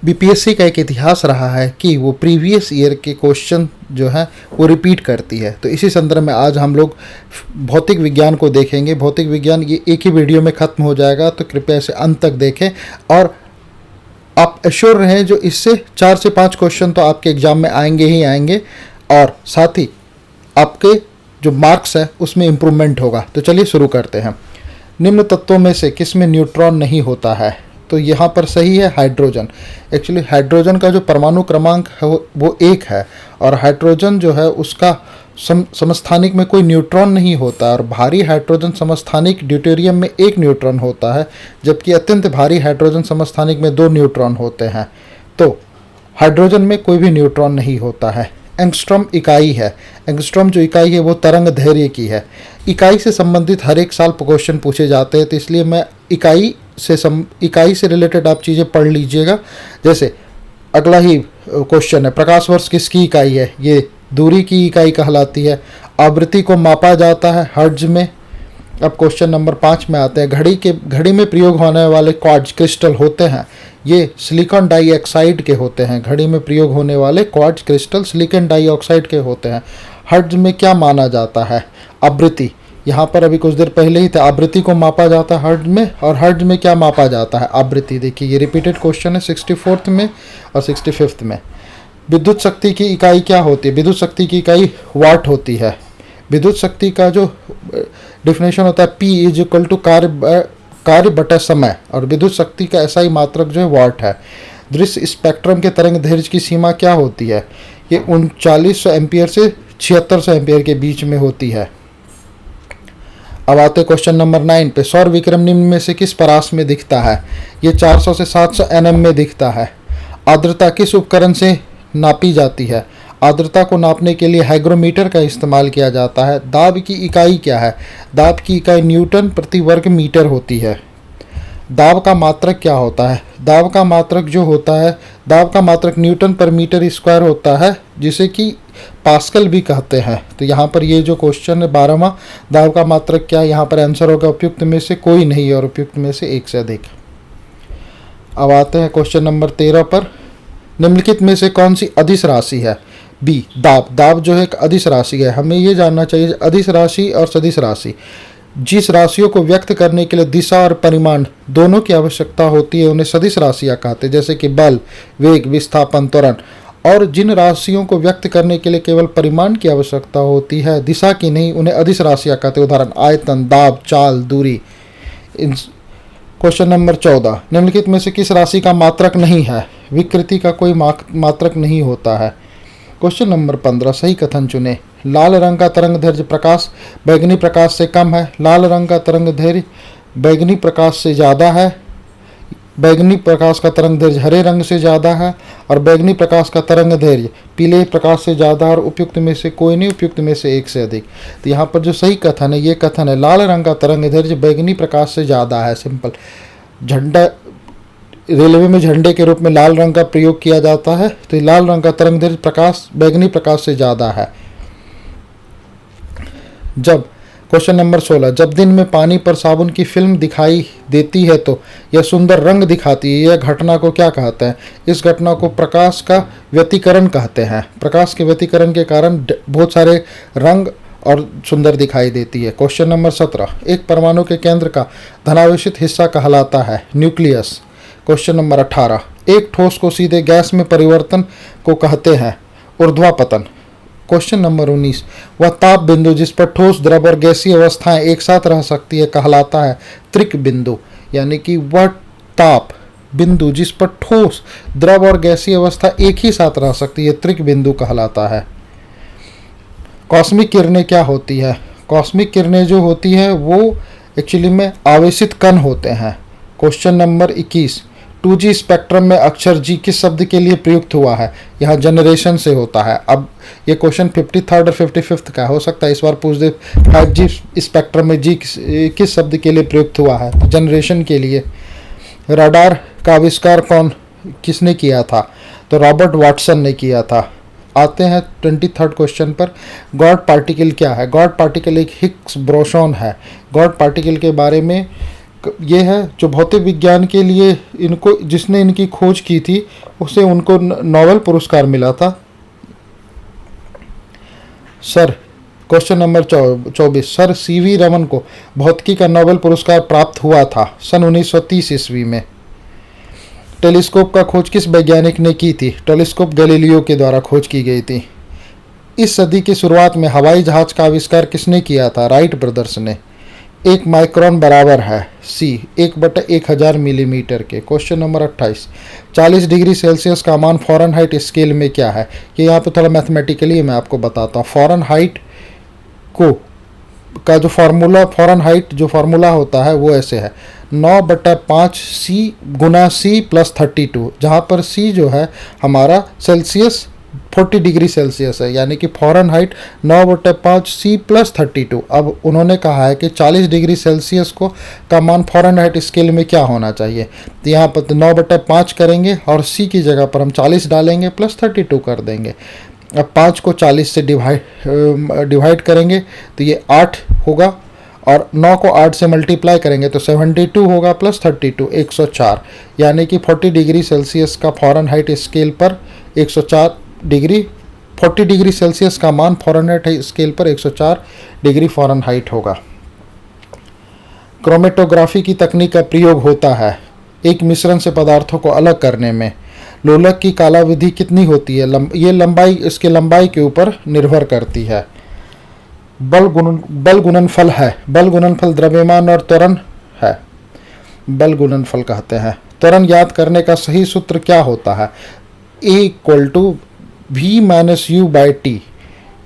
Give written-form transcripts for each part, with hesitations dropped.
BPSC का एक इतिहास रहा है कि वो प्रीवियस ईयर के क्वेश्चन जो है वो रिपीट करती है। तो इसी संदर्भ में आज हम लोग भौतिक विज्ञान को देखेंगे। भौतिक विज्ञान ये एक ही वीडियो में ख़त्म हो जाएगा, तो कृपया इसे अंत तक देखें और आप एश्योर रहें जो इससे 4 से 5 क्वेश्चन तो आपके एग्ज़ाम में आएंगे ही आएंगे और साथ ही आपके जो मार्क्स है उसमें इम्प्रूवमेंट होगा। तो चलिए शुरू करते हैं। निम्न तत्वों में से किस में न्यूट्रॉन नहीं होता है? तो यहाँ पर सही है हाइड्रोजन। एक्चुअली हाइड्रोजन का जो परमाणु क्रमांक है वो 1 है और हाइड्रोजन जो है उसका समस्थानिक में कोई न्यूट्रॉन नहीं होता और भारी हाइड्रोजन समस्थानिक ड्यूटेरियम में 1 न्यूट्रॉन होता है, जबकि अत्यंत भारी हाइड्रोजन समस्थानिक में 2 न्यूट्रॉन होते हैं। तो हाइड्रोजन में कोई भी न्यूट्रॉन नहीं होता है। एंगस्ट्रॉम इकाई है। एंगस्ट्रॉम जो इकाई है वो तरंग दैर्घ्य की है। इकाई से संबंधित हर एक साल क्वेश्चन पूछे जाते हैं, तो इसलिए मैं इकाई से रिलेटेड आप चीज़ें पढ़ लीजिएगा। जैसे अगला ही क्वेश्चन है, प्रकाश वर्ष किसकी इकाई है? ये दूरी की इकाई कहलाती है। आवृत्ति को मापा जाता है हर्ट्ज में। अब क्वेश्चन नंबर 5 में आते हैं। घड़ी में प्रयोग होने वाले क्वार्ट्ज क्रिस्टल होते हैं, ये सिलिकॉन डाइऑक्साइड के होते हैं। घड़ी में प्रयोग होने वाले क्वार्ट्ज क्रिस्टल सिलिकॉन डाइऑक्साइड के होते हैं। हर्ट्ज में क्या माना जाता है? आवृत्ति। यहाँ पर अभी कुछ देर पहले ही था, आवृत्ति को मापा जाता है हर्ट्ज में, और हर्ट्ज में क्या मापा जाता है? आवृत्ति। देखिए ये रिपीटेड क्वेश्चन है 64th में और 65th में। विद्युत शक्ति की इकाई क्या होती है? विद्युत शक्ति की इकाई वाट होती है। विद्युत शक्ति का जो डिफिनेशन होता है P = कार्य बटा समय, और विद्युत शक्ति का ऐसा ही मात्रक जो है वाट है। दृश्य स्पेक्ट्रम के तरंग दैर्घ्य की सीमा क्या होती है? ये 3900 एम्पियर से 7600 एम्पियर के बीच में होती है। अब आते क्वेश्चन नंबर 9 पे। सौर विकिरण निम्न में से किस परास में दिखता है? ये 400 से 700 nm में दिखता है। आर्द्रता किस उपकरण से नापी जाती है? आर्द्रता को नापने के लिए हाइग्रोमीटर का इस्तेमाल किया जाता है। दाब की इकाई क्या है? दाब की इकाई न्यूटन प्रति वर्ग मीटर होती है। दाब का मात्रक क्या होता है? दाब का मात्रक जो होता है, दाब का मात्रक न्यूटन पर मीटर स्क्वायर होता है, जिसे कि पास्कल भी कहते हैं। तो यहाँ पर ये जो क्वेश्चन है 12वां, दाब का मात्रक क्या है? यहाँ पर आंसर होगा उपयुक्त में से कोई नहीं और उपयुक्त में से 1 से अधिक। अब आते हैं क्वेश्चन नंबर 13 पर। निम्नलिखित में से कौन सी अदिश राशि है? बी दाब। दाब जो है एक अदिश राशि है। हमें ये जानना चाहिए अदिश राशि और सदिश राशि, जिस राशियों को व्यक्त करने के लिए दिशा और परिमाण दोनों की आवश्यकता होती है उन्हें सदिश राशियाँ कहते हैं, जैसे कि बल, वेग, विस्थापन, त्वरण। और जिन राशियों को व्यक्त करने के लिए केवल परिमाण की आवश्यकता होती है, दिशा की नहीं, उन्हें अदिश राशियाँ कहते हैं। उदाहरण आयतन, दाब, चाल, दूरी। Question number 14। निम्नलिखित में से किस राशि का मात्रक नहीं है? विकृति का कोई मात्रक नहीं होता है। Question number 15। सही कथन चुने। लाल रंग का तरंग दैर्घ्य प्रकाश बैगनी प्रकाश से कम है। लाल रंग का तरंग दैर्घ्य बैगनी प्रकाश से ज़्यादा है। बैगनी प्रकाश का तरंग दैर्घ्य हरे रंग से ज़्यादा है और बैगनी प्रकाश का तरंग दैर्घ्य पीले प्रकाश से ज़्यादा, और उपयुक्त में से कोई नहीं, उपयुक्त में से 1 से अधिक। तो यहाँ पर जो सही कथन है, ये कथन है लाल रंग का तरंग दैर्घ्य बैगनी प्रकाश से ज़्यादा है। सिंपल। झंडा, रेलवे में झंडे के रूप में लाल रंग का प्रयोग किया जाता है, तो लाल रंग का तरंग दैर्घ्य प्रकाश बैगनी प्रकाश से ज़्यादा है। जब क्वेश्चन नंबर 16। जब दिन में पानी पर साबुन की फिल्म दिखाई देती है तो यह सुंदर रंग दिखाती है। यह घटना को क्या कहते हैं? इस घटना को प्रकाश का व्यतिकरण कहते हैं। प्रकाश के व्यतिकरण के कारण बहुत सारे रंग और सुंदर दिखाई देती है। Question number 17। एक परमाणु के केंद्र का धनावेशित हिस्सा कहलाता है न्यूक्लियस। Question number 18। एक ठोस को सीधे गैस में परिवर्तन को कहते हैं ऊर्ध्वापतन। Question number 19। वह ताप बिंदु जिस पर ठोस, द्रव और गैसीय अवस्थाएं एक साथ रह सकती है कहलाता है त्रिक बिंदु। यानी कि वह ताप बिंदु जिस पर ठोस, द्रव और गैसीय अवस्था एक ही साथ रह सकती है त्रिक बिंदु कहलाता है। कॉस्मिक किरणें क्या होती है? कॉस्मिक किरणें जो होती है वो एक्चुअली में आवेशित कण होते हैं। Question number 21। 2G स्पेक्ट्रम में अक्षर G किस शब्द के लिए प्रयुक्त हुआ है? यहाँ जनरेशन से होता है। अब ये क्वेश्चन 53rd और 55th का हो सकता है इस बार पूछ दे। 5G स्पेक्ट्रम में G किस शब्द के लिए प्रयुक्त हुआ है? तो जनरेशन के लिए। रडार का आविष्कार किसने किया था? तो रॉबर्ट वाटसन ने किया था। आते हैं 23rd क्वेश्चन पर। गॉड पार्टिकल क्या है? गॉड पार्टिकल एक हिग्स बोसॉन है। गॉड पार्टिकल के बारे में ये है जो भौतिक विज्ञान के लिए इनको जिसने इनकी खोज की थी उसे उनको नोबेल पुरस्कार मिला था। Sir question number 24, sir CV Raman को भौतिकी का नोबेल पुरस्कार प्राप्त हुआ था सन 1930 ईस्वी में। टेलीस्कोप का खोज किस वैज्ञानिक ने की थी? टेलीस्कोप गैलीलियो के द्वारा खोज की गई थी। इस सदी की शुरुआत में हवाई जहाज का आविष्कार किसने किया था? राइट ब्रदर्स ने। 1 माइक्रोन बराबर है सी 1/1000 मिलीमीटर के। क्वेश्चन नंबर 28, 40 डिग्री सेल्सियस का मान फ़ारेनहाइट स्केल में क्या है? ये यहाँ पे थोड़ा मैथमेटिकली मैं आपको बताता हूँ। फ़ारेनहाइट का जो फार्मूला, फ़ारेनहाइट जो फार्मूला होता है वो ऐसे है 9/5 सी गुना सी प्लस 32, जहाँ पर सी जो है हमारा सेल्सियस 40 डिग्री सेल्सियस है, यानी कि फ़ारेनहाइट 9/5 सी प्लस 32। अब उन्होंने कहा है कि 40 डिग्री सेल्सियस को का मान फ़ारेनहाइट स्केल में क्या होना चाहिए? तो यहाँ पर 9/5 करेंगे और सी की जगह पर हम 40 डालेंगे प्लस 32 कर देंगे। अब 5 को 40 से डिवाइड करेंगे तो ये 8 होगा और 9 को 8 से मल्टीप्लाई करेंगे तो 72 होगा प्लस 32 104, यानी कि 40 डिग्री सेल्सियस का फ़ारेनहाइट स्केल पर 104 डिग्री 40 डिग्री सेल्सियस का मान फ़ारेनहाइट स्केल पर 104 डिग्री फ़ारेनहाइट होगा। क्रोमेटोग्राफी की तकनीक का प्रयोग होता है एक मिश्रण से पदार्थों को अलग करने में। लोलक की कालावधि कितनी होती है? ये लंबाई इसके लंबाई के ऊपर निर्भर करती है। बल गुणनफल है। बल गुणनफल द्रव्यमान और त्वरण है। बल गुणनफल कहते हैं। त्वरण ज्ञात करने का सही सूत्र क्या होता है? A = v-u/t।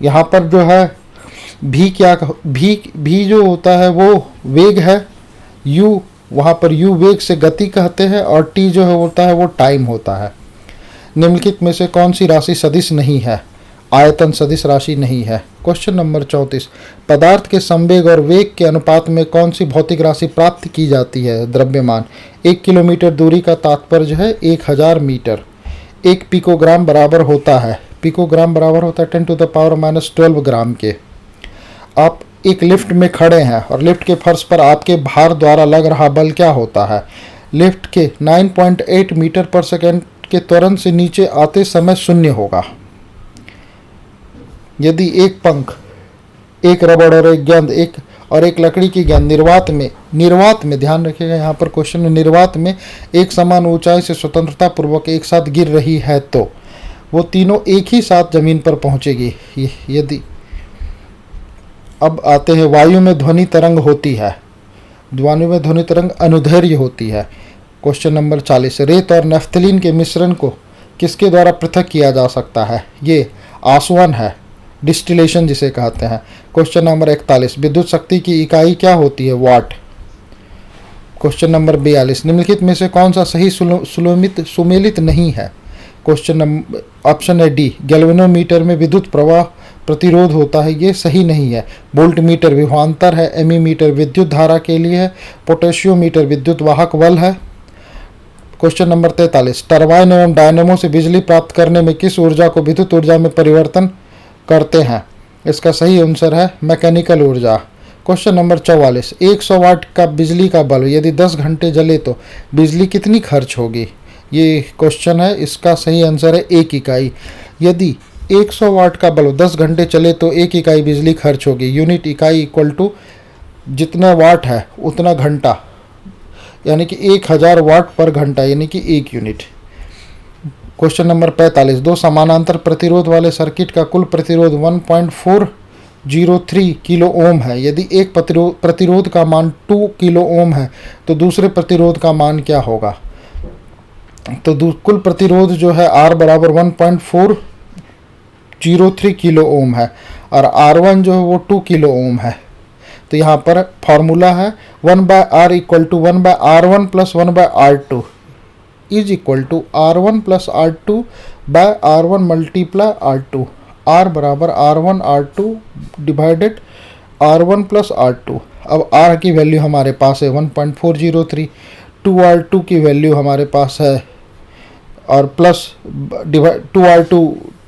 यहाँ पर जो है भी जो होता है वो वेग है, u वहाँ पर u वेग से गति कहते हैं और t जो है होता है वो टाइम होता है। निम्नलिखित में से कौन सी राशि सदिश नहीं है? आयतन सदिश राशि नहीं है। क्वेश्चन नंबर 34, पदार्थ के संवेग और वेग के अनुपात में कौन सी भौतिक राशि प्राप्त की जाती है? द्रव्यमान। 1 किलोमीटर दूरी का तात्पर्य है 1000 मीटर। 1 पिकोग्राम बराबर होता है 10⁻12 ग्राम के। आप एक लिफ्ट में खड़े हैं और लिफ्ट के फर्श पर आपके भार द्वारा लग रहा बल क्या होता है? लिफ्ट के 9.8 मीटर पर सेकेंड के त्वरण से नीचे आते समय 0 होगा। यदि एक पंख, एक रबड़ और एक गेंद एक लकड़ी की गेंद निर्वात में ध्यान रखिएगा, यहाँ पर क्वेश्चन में निर्वात में एक समान ऊंचाई से स्वतंत्रता पूर्वक एक साथ गिर रही है तो वो तीनों एक ही साथ जमीन पर पहुंचेगी। यदि अब आते हैं वायु में ध्वनि तरंग होती है। वायु में ध्वनि तरंग अनुदैर्घ्य होती है। क्वेश्चन नंबर 40, रेत और नैफ्थलीन के मिश्रण को किसके द्वारा पृथक किया जा सकता है? ये आसवन है, डिस्टिलेशन जिसे कहते हैं। क्वेश्चन नंबर 41, विद्युत शक्ति की इकाई क्या होती है? वाट। क्वेश्चन नंबर 42, निम्नलिखित में से कौन सा सही सुमेलित नहीं है? क्वेश्चन नंबर ऑप्शन है डी, गैल्वेनोमीटर में विद्युत प्रवाह प्रतिरोध होता है, ये सही नहीं है। वोल्टमीटर विभवांतर है। एमीमीटर विद्युत धारा के लिए है। पोटेशियोमीटर विद्युत वाहक बल है। क्वेश्चन नंबर 43, टरबाइन एवं डायनेमो से बिजली प्राप्त करने में किस ऊर्जा को विद्युत ऊर्जा में परिवर्तन करते हैं? इसका सही आंसर है मैकेनिकल ऊर्जा। क्वेश्चन नंबर 44, 100 वाट का बिजली का बल्ब यदि 10 घंटे जले तो बिजली कितनी खर्च होगी? ये क्वेश्चन है, इसका सही आंसर है 1 इकाई। यदि 100 वाट का बल्ब 10 घंटे चले तो 1 इकाई बिजली खर्च होगी। यूनिट इकाई इक्वल टू जितना वाट है उतना घंटा, यानी कि 1000 वाट पर घंटा, यानी कि 1 यूनिट। क्वेश्चन नंबर 45, 2 समानांतर प्रतिरोध वाले सर्किट का कुल प्रतिरोध 1.403 किलो ओम है। यदि एक प्रतिरोध का मान 2 किलो ओम है तो दूसरे प्रतिरोध का मान क्या होगा? तो कुल प्रतिरोध जो है R बराबर 1.403 किलो ओम है और R1 जो है वो 2 किलो ओम है। तो यहाँ पर फॉर्मूला है 1/R equal to 1/R1 plus 1/R2 is equal to R1 plus R2 by R1 multiply R2। R बराबर R1 R2 divided R1 plus R2। अब R की वैल्यू हमारे पास है 1.403, 2R2 की वैल्यू हमारे पास है और प्लस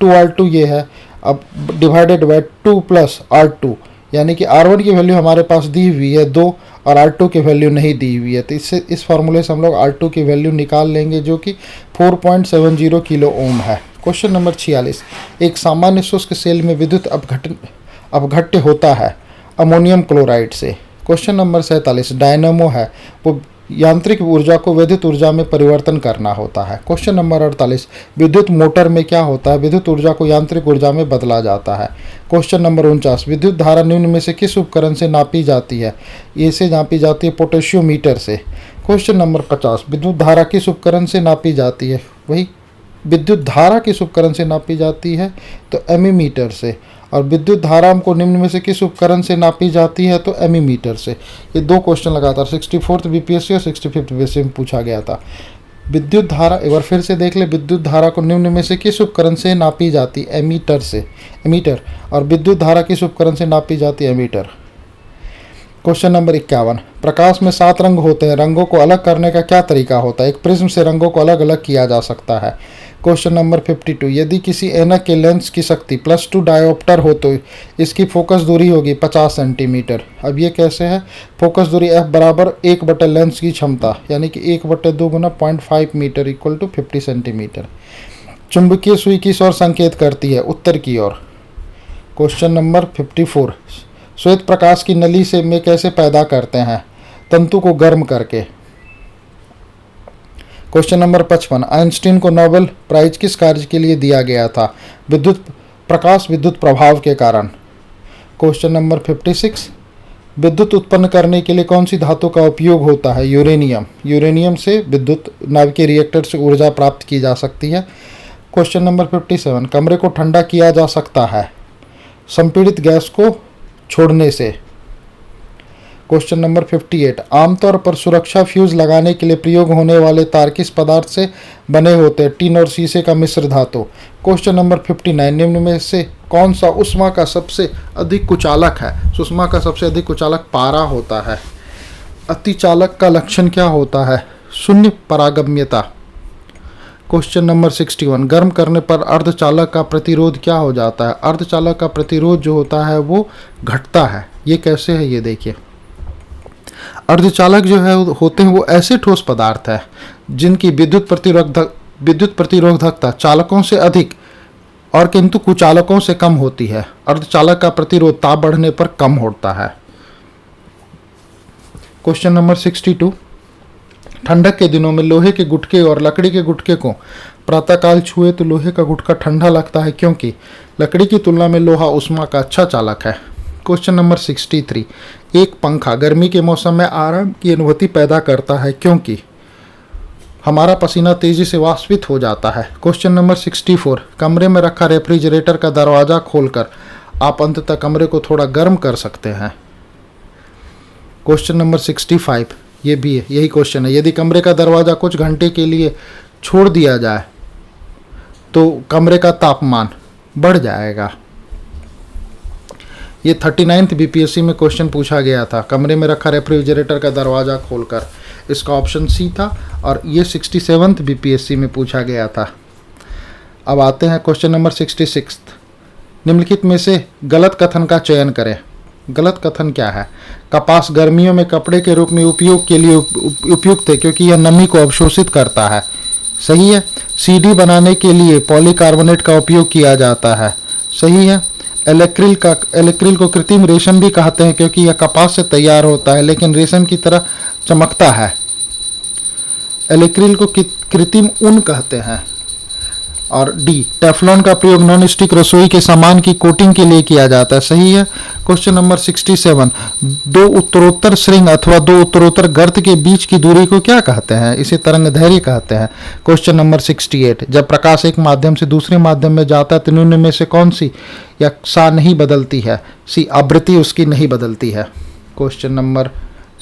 2R2 ये है। अब डिवाइडेड बाय 2 प्लस R2 यानी कि R1 की वैल्यू हमारे पास दी हुई है 2 और R2 की वैल्यू नहीं दी हुई है। तो इससे इस फार्मूले से हम लोग R2 की वैल्यू निकाल लेंगे जो कि 4.70 किलो ओम है। क्वेश्चन नंबर 46, एक सामान्य शुष्क सेल में विद्युत अपघट्य होता है अमोनियम क्लोराइड से। क्वेश्चन नंबर 47, डायनेमो है वो यांत्रिक ऊर्जा को विद्युत ऊर्जा में परिवर्तन करना होता है। क्वेश्चन नंबर 48, विद्युत मोटर में क्या होता है, विद्युत ऊर्जा को यांत्रिक ऊर्जा में बदला जाता है। क्वेश्चन नंबर 49, विद्युत धारा निम्न में से किस उपकरण से नापी जाती है, इसे नापी जाती है पोटेशियोमीटर से। क्वेश्चन नंबर 50, विद्युत धारा किस उपकरण से नापी जाती है, वही विद्युत धारा किस उपकरण से नापी जाती है तो एमीमीटर से। और विद्युत धारा हमको निम्न में से किस उपकरण से नापी जाती है तो एमीमीटर से। ये दो क्वेश्चन लगातार 64th बीपीएससी और 65th बीपीएससी में पूछा गया था। विद्युत धारा एक बार फिर से देख ले, विद्युत धारा को निम्न में से किस उपकरण से नापी जाती है एमीटर से, एमीटर। और विद्युत धारा किस उपकरण से नापी जाती है एमीटर। क्वेश्चन नंबर 51, प्रकाश में 7 रंग होते हैं, रंगों को अलग करने का क्या तरीका होता है, एक प्रिज्म से रंगों को अलग अलग किया जा सकता है। क्वेश्चन नंबर 52, यदि किसी ऐनक के लेंस की शक्ति +2 डायोप्टर हो तो इसकी फोकस दूरी होगी 50 सेंटीमीटर। अब ये कैसे है, फोकस दूरी F बराबर 1 बटे लेंस की क्षमता, यानी कि 1 बटे 2 गुना 0.5 मीटर इक्वल टू 50 सेंटीमीटर। चुंबकीय सुई किस ओर संकेत करती है, उत्तर की ओर। क्वेश्चन नंबर 54, श्वेत प्रकाश की नली से में कैसे पैदा करते हैं, तंतु को गर्म करके। क्वेश्चन नंबर 55, आइंस्टीन को नोबेल प्राइज किस कार्य के लिए दिया गया था, प्रकाश विद्युत प्रभाव के कारण। क्वेश्चन नंबर 56, विद्युत उत्पन्न करने के लिए कौन सी धातु का उपयोग होता है, यूरेनियम। यूरेनियम से विद्युत नाभिकीय रिएक्टर से ऊर्जा प्राप्त की जा सकती है। क्वेश्चन नंबर 57, कमरे को ठंडा किया जा सकता है संपीड़ित गैस को छोड़ने से। क्वेश्चन नंबर 58, आमतौर पर सुरक्षा फ्यूज लगाने के लिए प्रयोग होने वाले तार किस पदार्थ से बने होते हैं, टीन और शीशे का मिश्र धातु। क्वेश्चन नंबर 59, निम्न में से कौन सा ऊष्मा का सबसे अधिक कुचालक है, ऊष्मा का सबसे अधिक कुचालक पारा होता है। अतिचालक का लक्षण क्या होता है, शून्य परागम्यता। क्वेश्चन नंबर 61, गर्म करने पर अर्धचालक का प्रतिरोध क्या हो जाता है, अर्धचालक का प्रतिरोध जो होता है वो घटता है। ये कैसे है, ये देखिए, अर्धचालक जो है होते हैं वो ऐसे ठोस पदार्थ है जिनकी विद्युत प्रतिरोधकता चालकों से अधिक और किंतु कुचालकों से कम होती है। अर्धचालक का प्रतिरोध ताप बढ़ने पर कम होता है। क्वेश्चन नंबर 62, ठंडक के दिनों में लोहे के गुटके और लकड़ी के गुटके को प्रातःकाल छुए तो लोहे का गुटका ठंडा लगता है क्योंकि लकड़ी की तुलना में लोहा ऊष्मा का अच्छा चालक है। क्वेश्चन नंबर 63, एक पंखा गर्मी के मौसम में आराम की अनुभूति पैदा करता है क्योंकि हमारा पसीना तेजी से वाष्पित हो जाता है। क्वेश्चन नंबर 64, कमरे में रखा रेफ्रिजरेटर का दरवाज़ा खोलकर आप अंततः कमरे को थोड़ा गर्म कर सकते हैं। क्वेश्चन नंबर 65, ये भी है, यही क्वेश्चन है, यदि कमरे का दरवाज़ा कुछ घंटे के लिए छोड़ दिया जाए तो कमरे का तापमान बढ़ जाएगा। ये 39th बीपीएससी में क्वेश्चन पूछा गया था, कमरे में रखा रेफ्रिजरेटर का दरवाज़ा खोलकर, इसका ऑप्शन सी था। और ये 67th बीपीएससी में पूछा गया था। अब आते हैं क्वेश्चन नंबर 66, निम्नलिखित में से गलत कथन का चयन करें। गलत कथन क्या है, कपास गर्मियों में कपड़े के रूप में उपयोग के लिए उपयुक्त है क्योंकि यह नमी को अवशोषित करता है। सही है। सीडी बनाने के लिए पॉलीकार्बोनेट का उपयोग किया जाता है। सही है। एलेक्रिल को कृत्रिम रेशम भी कहते हैं क्योंकि यह कपास से तैयार होता है लेकिन रेशम की तरह चमकता है। एलेक्रिल को कृत्रिम ऊन कहते हैं। और डी, टेफ्लॉन का प्रयोग नॉन स्टिक रसोई के सामान की कोटिंग के लिए किया जाता है। सही है। क्वेश्चन नंबर 67, दो उत्तरोत्तर श्रृंग अथवा दो उत्तरोत्तर गर्त के बीच की दूरी को क्या कहते हैं, इसे तरंग दैर्घ्य कहते हैं। क्वेश्चन नंबर 68, जब प्रकाश एक माध्यम से दूसरे माध्यम में जाता है तो निम्न में से कौन सी या सा नहीं बदलती है, सी आवृत्ति उसकी नहीं बदलती है। क्वेश्चन नंबर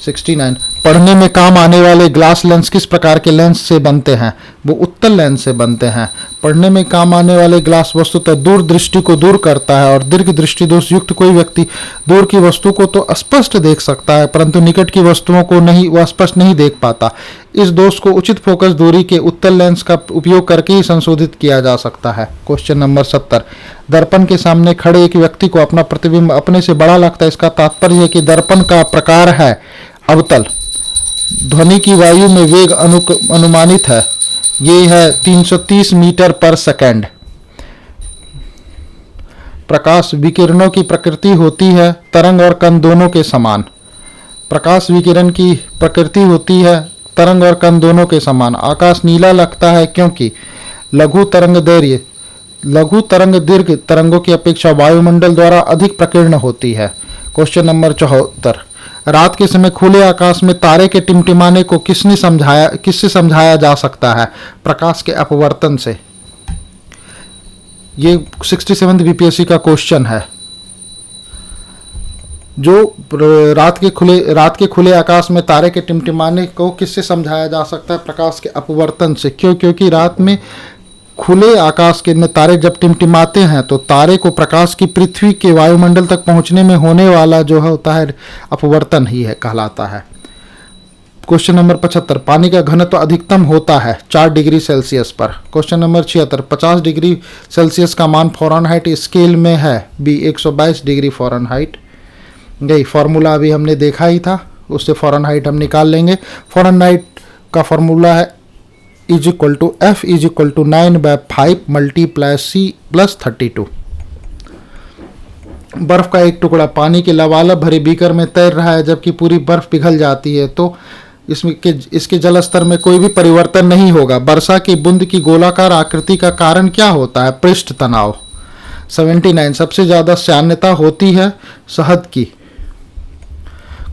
69, पढ़ने में काम आने वाले ग्लास लेंस किस प्रकार के लेंस से बनते हैं, वो उत्तल लेंस से बनते हैं। पढ़ने में काम आने वाले ग्लास वस्तुतः दूर दृष्टि को दूर करता है और दीर्घ दृष्टि दोष युक्त कोई व्यक्ति दूर की वस्तु को तो स्पष्ट देख सकता है, परंतु निकट की वस्तुओं को नहीं, वह स्पष्ट नहीं देख पाता। इस दोष को उचित फोकस दूरी के उत्तल लेंस का उपयोग करके ही संशोधित किया जा सकता है। क्वेश्चन नंबर 70, दर्पण के सामने खड़े एक व्यक्ति को अपना प्रतिबिंब अपने से बड़ा लगता है। इसका तात्पर्य है कि दर्पण का प्रकार है अवतल। ध्वनि की वायु में वेग अनुमानित है, ये है 330 मीटर पर सेकंड। प्रकाश विकिरणों की प्रकृति होती है तरंग और कण दोनों के समान। प्रकाश विकिरण की प्रकृति होती है तरंग और कण दोनों के समान। आकाश नीला लगता है क्योंकि लघु तरंग दीर्घ तरंगों की अपेक्षा वायुमंडल द्वारा अधिक प्रकीर्ण होती है। क्वेश्चन नंबर 74, रात के समय खुले आकाश में तारे के टिमटिमाने को किससे समझाया जा सकता है? प्रकाश के अपवर्तन से। ये 67 बीपीएससी का क्वेश्चन है। जो रात के खुले आकाश में तारे के टिमटिमाने को किससे समझाया जा सकता है? प्रकाश के अपवर्तन से। क्योंकि रात में खुले आकाश के में तारे जब टिमटिमाते हैं तो तारे को प्रकाश की पृथ्वी के वायुमंडल तक पहुंचने में होने वाला जो है होता है अपवर्तन ही है कहलाता है। क्वेश्चन नंबर 75, पानी का घनत्व अधिकतम होता है 4 डिग्री सेल्सियस पर। क्वेश्चन नंबर 76, 50 डिग्री सेल्सियस का मान फ़ारेनहाइट स्केल में है बी 122 डिग्री फ़ारेनहाइट। गई फॉर्मूला अभी हमने देखा ही था, उससे फ़ारेनहाइट हम निकाल लेंगे। फ़ारेनहाइट का फॉर्मूला है F = 9/5 × C+32। बर्फ का एक टुकड़ा पानी के लबालब भरे बीकर में तैर रहा है, जबकि पूरी बर्फ पिघल जाती है तो इसके जल स्तर में कोई भी परिवर्तन नहीं होगा। वर्षा की बूंद की गोलाकार आकृति का कारण क्या होता है? पृष्ठ तनाव। 79, सबसे ज्यादा सान्यता होती है शहद की।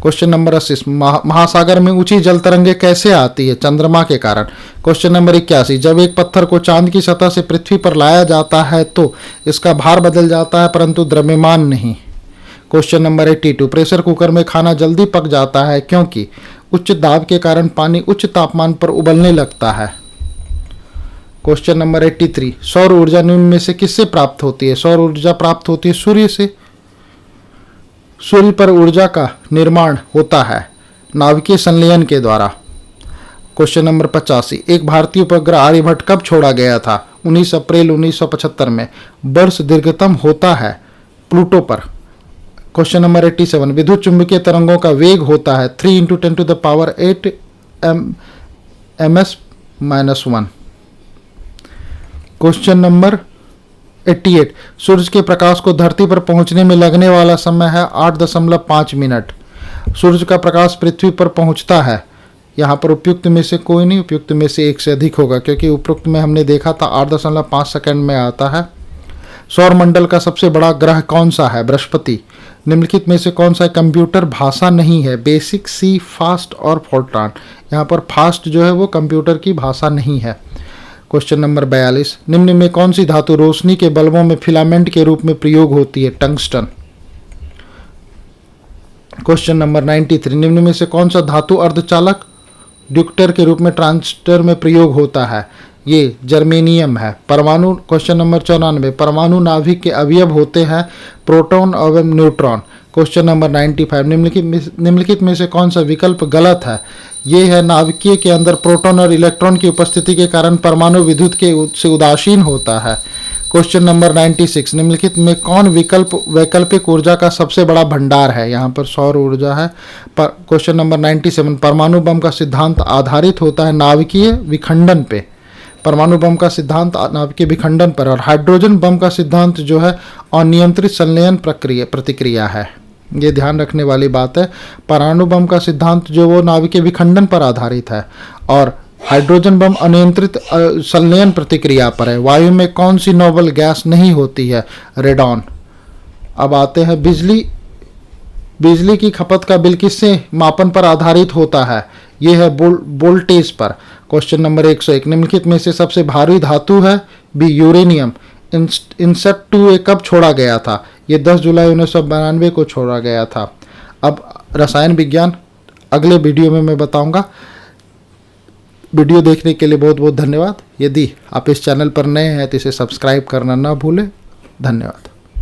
क्वेश्चन नंबर 80, महासागर में ऊंची जल तरंगे कैसे आती है? चंद्रमा के कारण। क्वेश्चन नंबर 81, जब एक पत्थर को चांद की सतह से पृथ्वी पर लाया जाता है तो इसका भार बदल जाता है परंतु द्रव्यमान नहीं। क्वेश्चन नंबर 82, प्रेशर कुकर में खाना जल्दी पक जाता है क्योंकि उच्च दाब के कारण पानी उच्च तापमान पर उबलने लगता है। क्वेश्चन नंबर 83, सौर ऊर्जा निम्न में से किससे प्राप्त होती है? सौर ऊर्जा प्राप्त होती है सूर्य से। सूर्य पर ऊर्जा का निर्माण होता है नाभिकीय संलयन के द्वारा। क्वेश्चन नंबर 85, एक भारतीय उपग्रह आर्यभट्ट कब छोड़ा गया था? 19 अप्रैल 1975 में। वर्ष दीर्घतम होता है प्लूटो पर। क्वेश्चन नंबर 87, विद्युत चुंबकीय तरंगों का वेग होता है 3 × 10⁸ ms-1। क्वेश्चन नंबर 88, सूर्य के प्रकाश को धरती पर पहुंचने में लगने वाला समय है 8.5 मिनट। सूर्य का प्रकाश पृथ्वी पर पहुंचता है, यहाँ पर उपयुक्त में से कोई नहीं, उपयुक्त में से एक से अधिक होगा क्योंकि उपयुक्त में हमने देखा था 8.5 सेकंड में आता है। सौर मंडल का सबसे बड़ा ग्रह कौन सा है? बृहस्पति। निम्नलिखित में से कौन सा कंप्यूटर भाषा नहीं है? बेसिक, सी, फास्ट और फोर्ट्रान। यहाँ पर फास्ट जो है वो कंप्यूटर की भाषा नहीं है। क्वेश्चन नंबर 42, निम्न में कौन सी धातु रोशनी के बल्बों में फिलामेंट के रूप में प्रयोग होती है? टंगस्टन। क्वेश्चन नंबर 93, निम्न में से कौन सा धातु अर्धचालक ड्यूक्टर के रूप में ट्रांजिस्टर में प्रयोग होता है? ये जर्मेनियम है। परमाणु। क्वेश्चन नंबर 94, परमाणु नाभिक के अवयव होते हैं प्रोटॉन एवं न्यूट्रॉन। क्वेश्चन नंबर 95, निम्नलिखित में से कौन सा विकल्प गलत है? ये है नाभिकीय के अंदर प्रोटॉन और इलेक्ट्रॉन की उपस्थिति के कारण परमाणु विद्युत से उदासीन होता है। क्वेश्चन नंबर 96, निम्नलिखित में कौन वैकल्पिक ऊर्जा का सबसे बड़ा भंडार है? यहाँ पर सौर ऊर्जा है। क्वेश्चन नंबर 97, परमाणु बम का सिद्धांत आधारित होता है नाभिकीय विखंडन पे। परमाणु बम का सिद्धांत नाभिकीय विखंडन पर, और हाइड्रोजन बम का सिद्धांत जो है अनियंत्रित संलयन प्रतिक्रिया है। ये ध्यान रखने वाली बात है। परमाणु बम का सिद्धांत जो वो नाभिकीय विखंडन पर आधारित है और हाइड्रोजन बम अनियंत्रित संलयन प्रतिक्रिया पर है। वायु में कौन सी नोबल गैस नहीं होती है? रेडॉन। अब आते हैं बिजली की खपत का बिल किससे मापन पर आधारित होता है? ये है वोल्टेज पर। क्वेश्चन नंबर 101, निम्नलिखित में से सबसे भारी धातु है बी यूरेनियम। इनसेट 2 कब छोड़ा गया था? ये 10 जुलाई 1992 को छोड़ा गया था। अब रसायन विज्ञान अगले वीडियो में मैं बताऊंगा। वीडियो देखने के लिए बहुत बहुत धन्यवाद। यदि आप इस चैनल पर नए हैं तो इसे सब्सक्राइब करना ना भूलें। धन्यवाद।